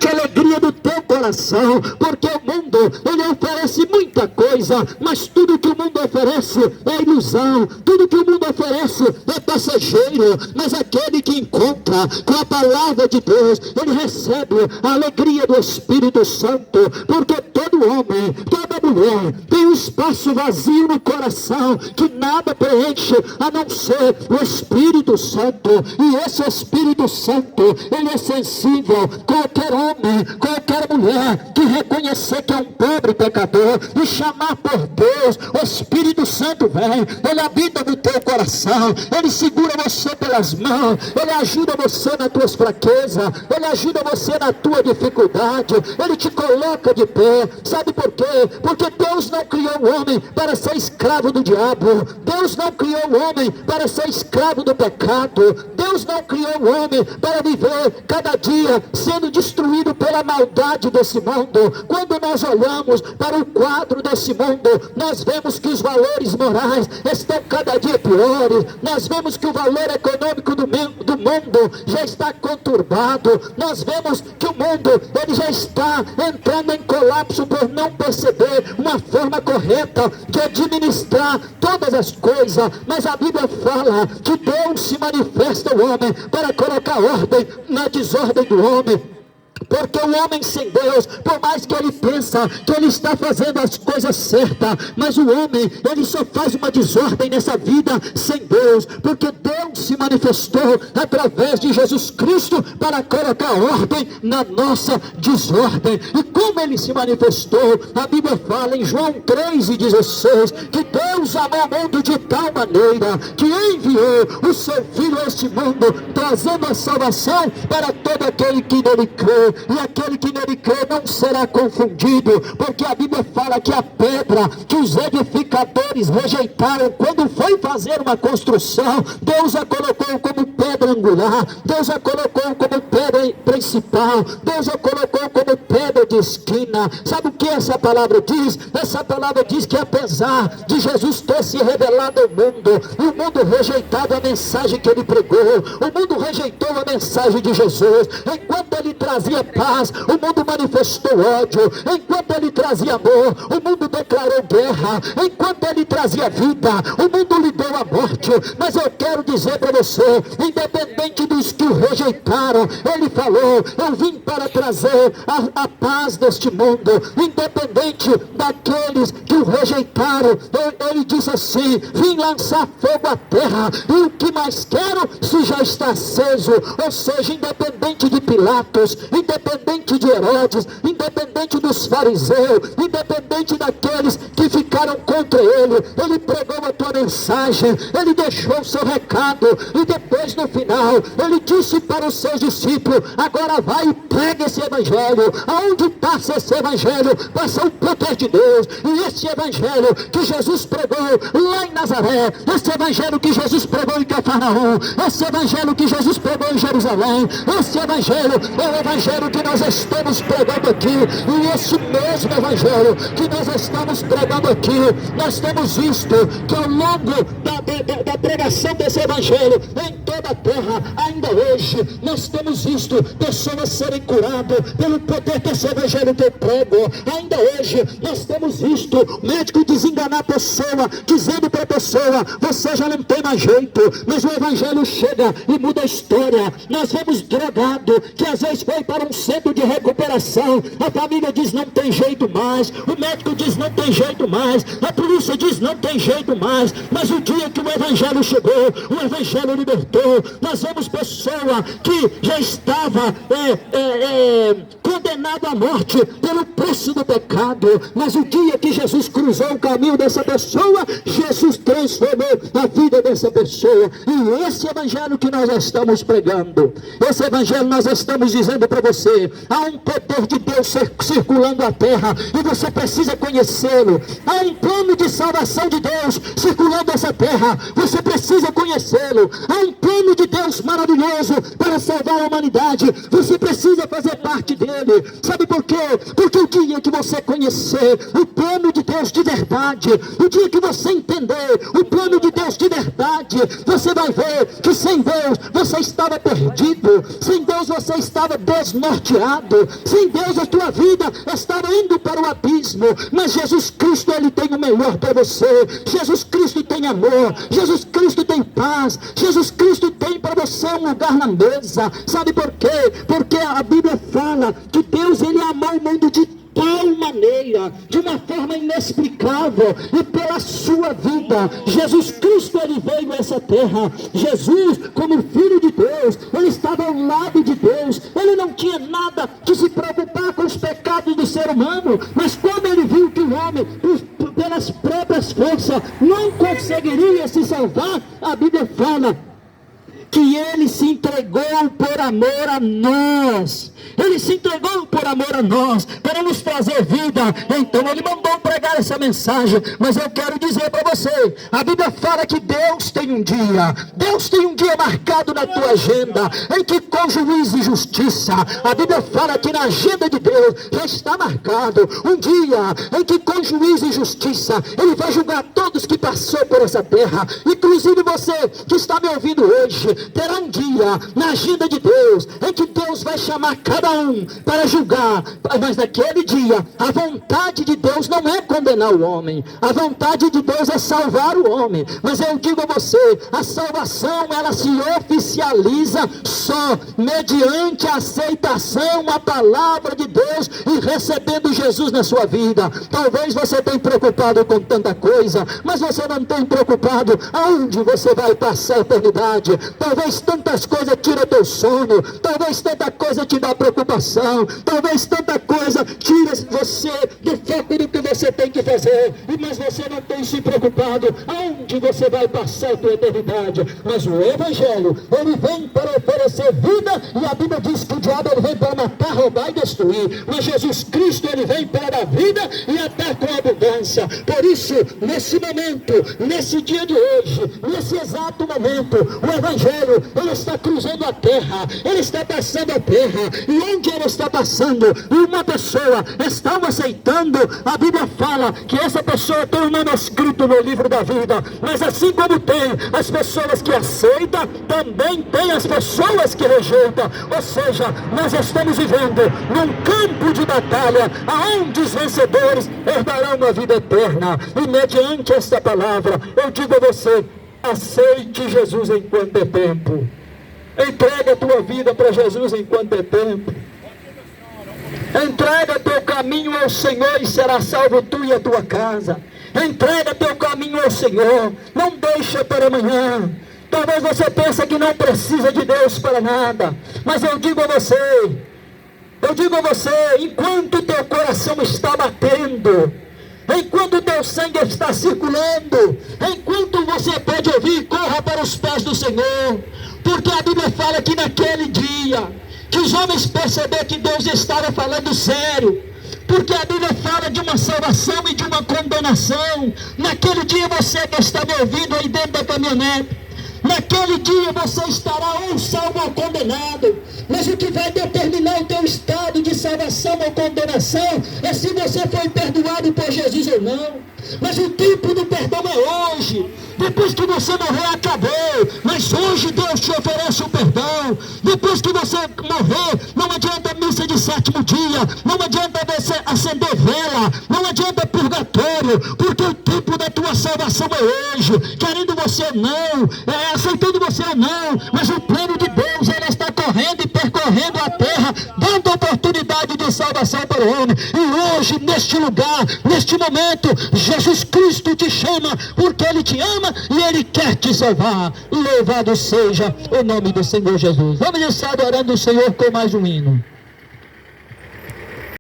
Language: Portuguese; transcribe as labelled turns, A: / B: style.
A: a alegria do teu coração, porque o mundo, ele oferece muita coisa, mas tudo que o mundo oferece é ilusão, tudo que o mundo oferece é passageiro, mas aquele que encontra com a palavra de Deus, ele recebe a alegria do Espírito Santo, porque todo homem, toda mulher tem um espaço vazio no coração, que nada preenche, a não ser o Espírito Santo, e esse Espírito Santo, ele é sensível. Qualquer homem, qualquer mulher que reconhecer que é um pobre pecador e chamar por Deus, o Espírito Santo vem, ele habita no teu coração, ele segura você pelas mãos, ele ajuda você nas tuas fraquezas, ele ajuda você na tua dificuldade, ele te coloca de pé. Sabe por quê? Porque Deus não criou o homem para ser escravo do diabo, Deus não criou o homem para ser escravo do pecado, Deus não criou o homem para viver cada dia sendo destruído pela maldade desse mundo. Quando nós olhamos para o quadro desse mundo, nós vemos que os valores morais estão cada dia piores, nós vemos que o valor econômico do mundo já está conturbado, nós vemos que o mundo, ele já está entrando em colapso por não perceber uma forma correta de administrar todas as coisas. Mas a Bíblia fala que Deus se manifesta ao homem para colocar ordem na desordem do homem. Porque o homem sem Deus, por mais que ele pensa que ele está fazendo as coisas certas, mas o homem, ele só faz uma desordem nessa vida sem Deus, porque Deus se manifestou através de Jesus Cristo para colocar ordem na nossa desordem. E como ele se manifestou, a Bíblia fala em João 3,16, que Deus amou o mundo de tal maneira que enviou o seu Filho a este mundo, trazendo a salvação para todo aquele que nele crê. E aquele que nele crê não será confundido, porque a Bíblia fala que a pedra que os edificadores rejeitaram quando foi fazer uma construção, Deus a colocou como pedra angular, Deus a colocou como pedra principal, Deus a colocou como pedra de esquina. Sabe o que essa palavra diz? Essa palavra diz que apesar de Jesus ter se revelado ao mundo, o mundo rejeitado a mensagem que ele pregou, o mundo rejeitou a mensagem de Jesus. Enquanto ele trazia paz, o mundo manifestou ódio. Enquanto ele trazia amor, o mundo declarou guerra. Enquanto ele trazia vida, o mundo lhe deu a morte. Mas eu quero dizer para você, independente dos que o rejeitaram, ele falou: eu vim para trazer a paz deste mundo. Independente daqueles que o rejeitaram, ele disse assim: vim lançar fogo à terra, e o que mais quero se já está aceso. Ou seja, independente de Pilatos, independente de Herodes, independente dos fariseus, independente daqueles que ficaram contra ele, ele pregou a tua mensagem, ele deixou o seu recado, e depois no final, ele disse para os seus discípulos: agora vai e prega esse evangelho. Aonde passa esse evangelho, passa o poder de Deus. E esse evangelho que Jesus pregou lá em Nazaré, esse evangelho que Jesus pregou em Cafarnaum, esse evangelho que Jesus pregou em Jerusalém, esse evangelho é o evangelho que nós estamos pregando aqui. E esse mesmo evangelho que nós estamos pregando aqui, nós temos visto que ao longo da pregação desse evangelho em toda a terra, ainda hoje nós temos visto pessoas serem curadas pelo poder desse evangelho que eu prego. Ainda hoje nós temos visto médico desenganar a pessoa, dizendo para a pessoa: você já não tem mais jeito. Mas o evangelho chega e muda a história. Nós vemos drogado que às vezes foi para um centro de recuperação, a família diz: não tem jeito mais, o médico diz: não tem jeito mais, a polícia diz: não tem jeito mais. Mas o dia que o evangelho chegou, o evangelho libertou. Nós vemos pessoa que já estava condenado à morte pelo preço do pecado, mas o dia que Jesus cruzou o caminho dessa pessoa, Jesus transformou a vida dessa pessoa. E esse evangelho que nós estamos pregando, esse evangelho nós estamos dizendo para você: há um poder de Deus circulando a terra, e você precisa conhecê-lo. Há um plano de salvação de Deus circulando essa terra, você precisa conhecê-lo. Há um plano de Deus maravilhoso para salvar a humanidade, você precisa fazer parte dele. Sabe por quê? Porque o que dia que você conhecer o plano de Deus de verdade, o dia que você entender o plano de Deus de verdade, você vai ver que sem Deus você estava perdido, sem Deus você estava desnorteado, sem Deus a tua vida estava indo para o abismo. Mas Jesus Cristo, Ele tem o melhor para você. Jesus Cristo tem amor, Jesus Cristo tem paz, Jesus Cristo tem para você um lugar na mesa. Sabe por quê? Porque a Bíblia fala que Deus, Ele amou o mundo de tal maneira, de uma forma inexplicável, e pela sua vida, Jesus Cristo, Ele veio a essa terra. Jesus, como Filho de Deus, Ele estava ao lado de Deus, Ele não tinha nada que se preocupar com os pecados do ser humano, mas quando Ele viu que o homem, pelas próprias forças, não conseguiria se salvar, a Bíblia fala que Ele se entregou por amor a nós. Ele se entregou por amor a nós, para nos trazer vida. Então Ele mandou pregar essa mensagem. Mas eu quero dizer para você, a Bíblia fala que Deus tem um dia marcado na tua agenda, em que com juízo e justiça, a Bíblia fala que na agenda de Deus já está marcado um dia em que com juízo e justiça Ele vai julgar todos que passou por essa terra. Inclusive você que está me ouvindo hoje, terá um dia na agenda de Deus em que Deus vai chamar cada um para julgar. Mas naquele dia a vontade de Deus não é condenar o homem, a vontade de Deus é salvar o homem. Mas eu digo a você, a salvação ela se oficializa só mediante a aceitação à palavra de Deus e recebendo Jesus na sua vida. Talvez você tenha preocupado com tanta coisa, mas você não tem preocupado aonde você vai passar a eternidade. Talvez tantas coisas tira teu sono, talvez tanta coisa te dá preocupação, talvez tanta coisa tire você do foco do que você tem que fazer, mas você não tem se preocupado aonde você vai passar a tua eternidade. Mas o Evangelho, ele vem para oferecer vida, e a Bíblia diz que o diabo ele vem para matar, roubar e destruir, mas Jesus Cristo ele vem para dar vida e até com abundância. Por isso, nesse momento, nesse dia de hoje, nesse exato momento, o Evangelho ele está cruzando a terra, ele está passando a terra, e onde ele está passando, uma pessoa está o aceitando. A Bíblia fala que essa pessoa tem um nome escrito no livro da vida, mas assim como tem as pessoas que aceitam, também tem as pessoas que rejeitam. Ou seja, nós estamos vivendo num campo de batalha, aonde os vencedores herdarão a vida eterna. E mediante esta palavra, eu digo a você, aceite Jesus enquanto é tempo. Entrega a tua vida para Jesus enquanto é tempo. Entrega teu caminho ao Senhor e será salvo tu e a tua casa. Entrega teu caminho ao Senhor, não deixa para amanhã. Talvez você pense que não precisa de Deus para nada, mas eu digo a você, enquanto teu coração está batendo, enquanto teu sangue está circulando, enquanto você pode ouvir, corra para os pés do Senhor, porque a Bíblia fala que naquele dia, que os homens perceberam que Deus estava falando sério, porque a Bíblia fala de uma salvação e de uma condenação. Naquele dia você que está me ouvindo aí dentro da caminhonete, naquele dia você estará ou salvo ou condenado, mas o que vai determinar o teu estado de salvação ou condenação é se você foi perdoado por Jesus ou não. Mas o tempo do perdão é hoje. Depois que você morrer, acabou. Mas hoje Deus te oferece o perdão. Depois que você morrer, não adianta missa de sétimo dia, não adianta você acender vela, não adianta purgatório, porque o tempo da tua salvação é hoje. Querendo você ou não, aceitando você ou não, mas o plano de Deus, ele está correndo e percorrendo a terra, dando oportunidade de salvação para o homem. E hoje, neste lugar, neste momento, Jesus Cristo te chama, porque Ele te ama e Ele quer te salvar. Louvado seja o nome do Senhor Jesus. Vamos estar adorando o Senhor com mais um hino.